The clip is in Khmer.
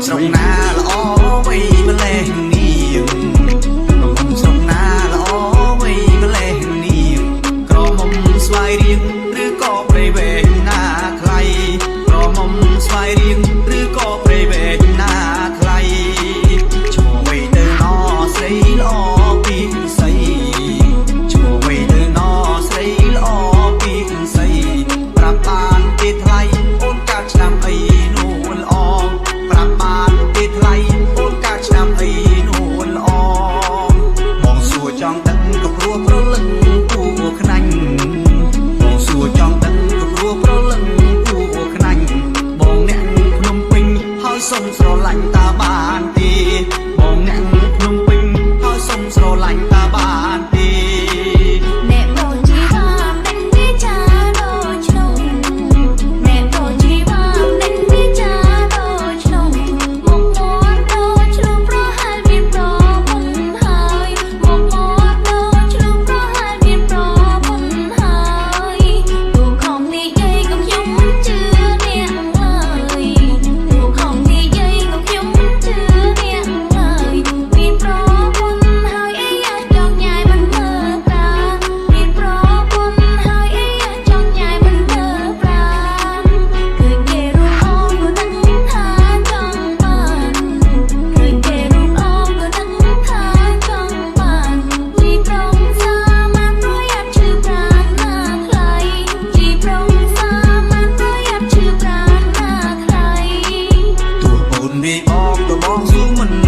ស្រងណាល្អវៃម្លេះនាងមុំស្រងណាល្អវៃម្លេះនាងក្រមុំស្វាយរៀងឬក៏ព្រៃវែងណាខ្លៃក្រមុំស្វាយរៀងឬក៏ព្រៃវែងណាខ្លៃឈ្មោះវៃទៅណស្រីល្អពីស្អីឈ្មោះវៃទៅណស្រីល្អពីស្អីប្រាប់បានទេថ្លៃអូនកាឆ្នាំអីនោះល្អប្រាប់បានទេថ្លៃអូនកាឆ្នាំអីនោះល្អបងសួរចង់ដឹងក៏ព្រោះប្រលឹងគួរខ្នាញ់បងសួរចង់ដឹងក៏ព្រោះប្រលឹងគួរខ្នាញ់បងអ្នកភ្នំពេញហើយសុំស្រឡាញ់តាបានទេបងអ្នកភ្នំពេញហើយសុំស្រឡាញ់តាបានទេអ្នកបងជីវ៉ាមិនវាចាដូចខ្ញុំអ្នកបងជីវ៉ាមិនវាចាដូចខ្ញុំមកមាត់ដូចជ្រុំប្រហែលមានប្រពន្ធហើយមកមាត់ដូចជ្រុំប្រហែលមានប្រពន្ធហើយទូខំនិយាយក៏ខ្ញុំមិនជឿអ្នកឡើយទូខំនិយាយក៏ខ្ញុំមិនជឿអ្នកឡើយមានប្រពន្ធហើយអីយ៉ាចង់ញ៉ាយមិនមើលប្រាមានប្រពន្ធហើយអីយ៉ាចង់ញ៉ាយមិនមើលប្រាឃើញគេរូបអងក៏ដឹងថាចង់បានឃើញគេរូបអងក៏ដឹងថាចង់បានជីប្រងសាមានប្រយ័ត្នឈឺប្រាណណាថ្លៃជីប្រងសាមានប្រយ័ត្នឈឺប្រាណណាថ្លៃទោះអូនវាអងក៏បងស៊ូមិន